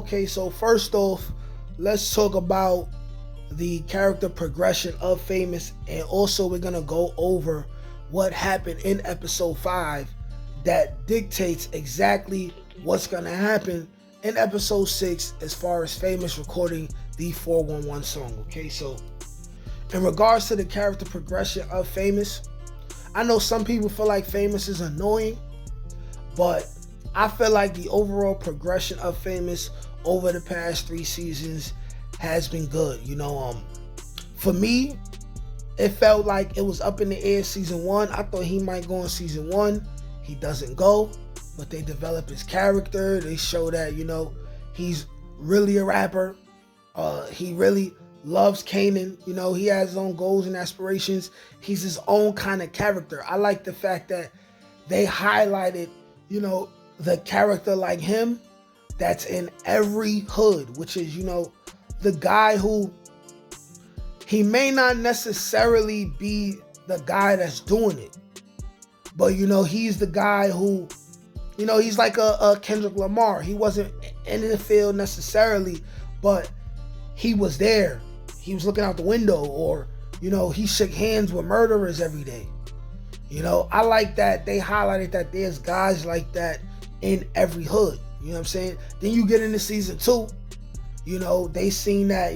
Okay, so first off, let's talk about the character progression of Famous, and also we're gonna go over what happened in episode 5 that dictates exactly what's gonna happen in episode 6 as far as Famous recording the 411 song. Okay, so in regards to the character progression of Famous, I know some people feel like Famous is annoying, but I feel like the overall progression of Famous over the past 3 seasons has been good. For me, it felt like it was up in the air season 1. I thought he might go in season 1. He doesn't go, but they develop his character. They show that, he's really a rapper. He really loves Kanan. He has his own goals and aspirations. He's his own kind of character. I like the fact that they highlighted, the character like him that's in every hood, which is, the guy who, he may not necessarily be the guy that's doing it, but, he's the guy who, he's like a Kendrick Lamar. He wasn't in the field necessarily, but he was there. He was looking out the window, or, he shook hands with murderers every day. I like that they highlighted that there's guys like that in every hood. You know what I'm saying? Then you get into season 2, they seen that,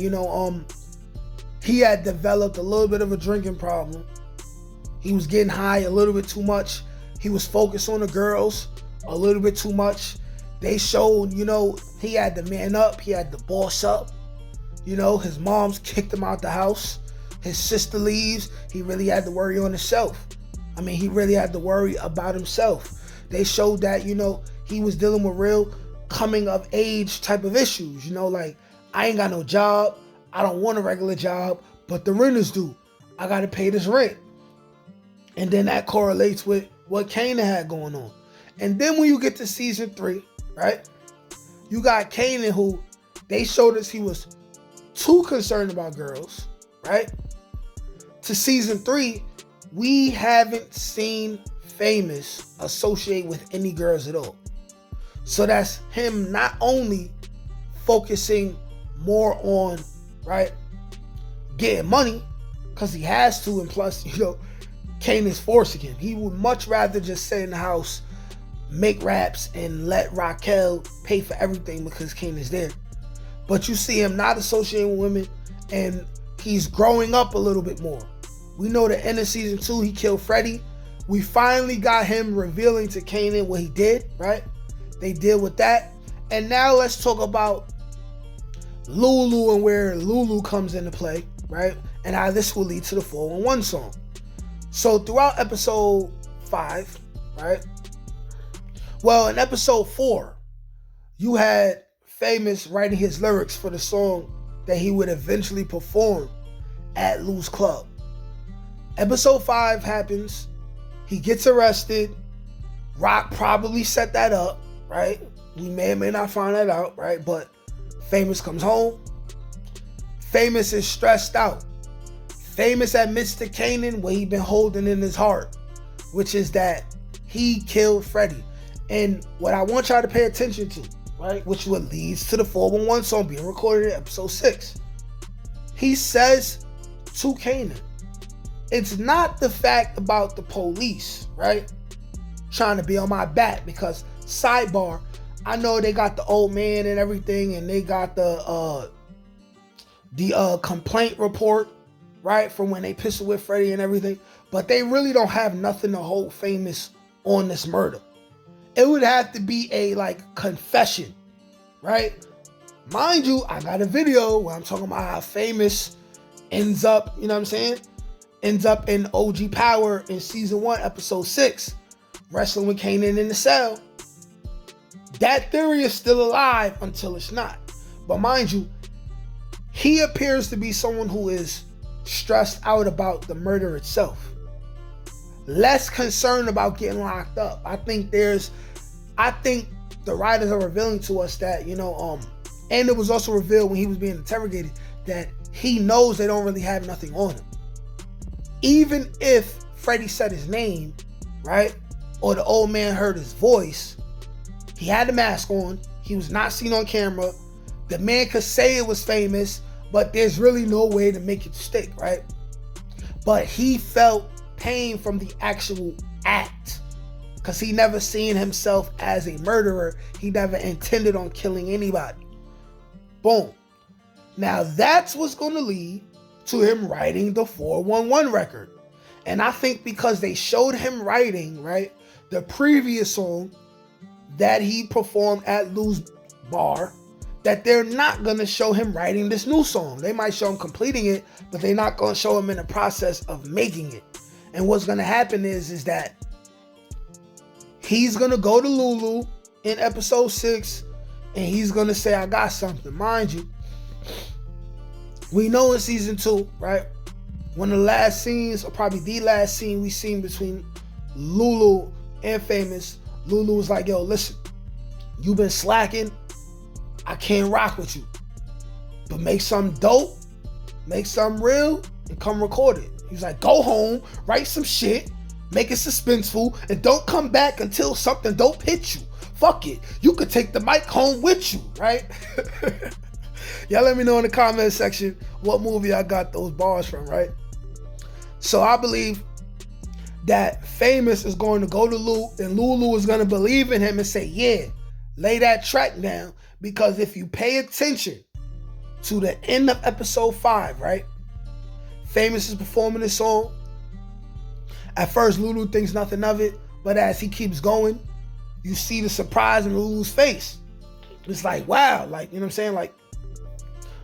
he had developed a little bit of a drinking problem. He was getting high a little bit too much. He was focused on the girls a little bit too much. They showed, he had to man up. He had to boss up. His mom's kicked him out the house. His sister leaves. He really had to worry on himself. He really had to worry about himself. They showed that, he was dealing with real coming of age type of issues. Like, I ain't got no job. I don't want a regular job, but the rent is due. I got to pay this rent. And then that correlates with what Kanan had going on. And then when you get to season 3, right, you got Kanan, who they showed us he was too concerned about girls, right? To season 3, we haven't seen Famous associate with any girls at all. So that's him not only focusing more on, right, getting money, because he has to, and plus, Kanan's forcing him. He would much rather just sit in the house, make raps, and let Raquel pay for everything because Kanan's there. But you see him not associating with women, and he's growing up a little bit more. We know the end of season 2, he killed Freddie. We finally got him revealing to Kanan what he did, right? They deal with that. And now let's talk about Lulu and where Lulu comes into play, right? And how this will lead to the 411 song. So throughout episode 5, right? Well, in episode 4, you had Famous writing his lyrics for the song that he would eventually perform at Lou's club. Episode 5 happens. He gets arrested. Rock probably set that up, right? We may or may not find that out, right? But Famous comes home. Famous is stressed out. Famous admits to Kanan what he'd been holding in his heart, which is that he killed Freddie. And what I want y'all to pay attention to, right, which what leads to the 411 song being recorded in episode 6. He says to Kanan, it's not the fact about the police, right, trying to be on my back, because sidebar, I know they got the old man and everything, and they got the complaint report, right, from when they pistol with Freddie and everything, but they really don't have nothing to hold Famous on this murder. It would have to be a confession, right? Mind you, I got a video where I'm talking about how Famous ends up, ends up in OG Power in season 1, episode 6, wrestling with Kanan in the cell. That theory is still alive until it's not. But mind you, he appears to be someone who is stressed out about the murder itself. Less concerned about getting locked up. I think the writers are revealing to us that, and it was also revealed when he was being interrogated, that he knows they don't really have nothing on him. Even if Freddie said his name, right, or the old man heard his voice, he had the mask on, he was not seen on camera, The man could say it was famous, but there's really no way to make it stick, right? But he felt pain from the actual act, because he never seen himself as a murderer. He never intended on killing anybody. Boom. Now that's what's going to lead to him writing the 411 record. And I think because they showed him writing, right, the previous song that he performed at Lou's bar, that they're not going to show him writing this new song. They might show him completing it, but they're not going to show him in the process of making it. And what's going to happen is that he's going to go to Lulu in episode 6, and he's going to say, I got something. Mind you, we know in season 2, right, one of the last scenes, or probably the last scene we seen between Lulu and Famous, Lulu was like, yo, listen, you've been slacking. I can't rock with you. But make something dope, make something real, and come record it. He's like, go home, write some shit, make it suspenseful, and don't come back until something dope hits you. Fuck it. You could take the mic home with you, right? Y'all let me know in the comment section what movie I got those bars from, right? So I believe that Famous is going to go to Lou, and Lulu is going to believe in him and say, yeah, lay that track down. Because if you pay attention to the end of episode 5, right? Famous is performing this song. At first, Lulu thinks nothing of it, but as he keeps going, you see the surprise in Lulu's face. It's like, wow, like, you know what I'm saying? Like,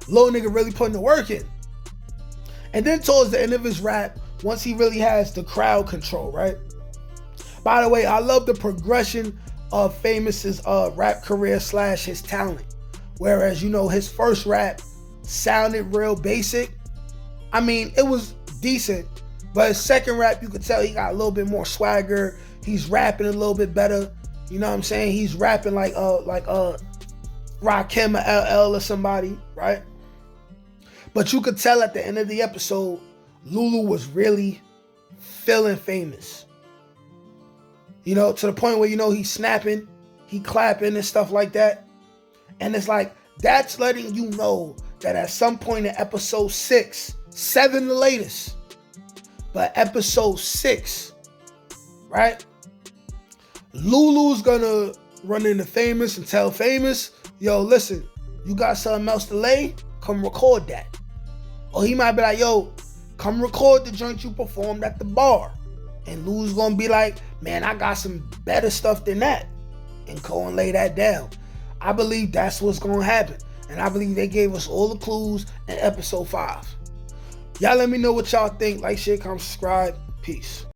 little nigga really putting the work in. And then towards the end of his rap, once he really has the crowd control, right? By the way, I love the progression of Famous's rap career / his talent. Whereas, you know, his first rap sounded real basic. I mean, it was decent, but his second rap, you could tell he got a little bit more swagger. He's rapping a little bit better. You know what I'm saying? He's rapping like Rakim or LL or somebody, right? But you could tell at the end of the episode, Lulu was really feeling Famous. You know, to the point where, you know, he's snapping, he clapping and stuff like that. And it's like, that's letting you know that at some point in episode 6, 7 the latest, but episode 6, right? Lulu's gonna run into Famous and tell Famous, yo, listen, you got something else to lay? Come record that. Or he might be like, yo, come record the joint you performed at the bar. And Lou's gonna be like, man, I got some better stuff than that. And go and lay that down. I believe that's what's gonna happen. And I believe they gave us all the clues in episode 5. Y'all let me know what y'all think. Like, share, comment, subscribe. Peace.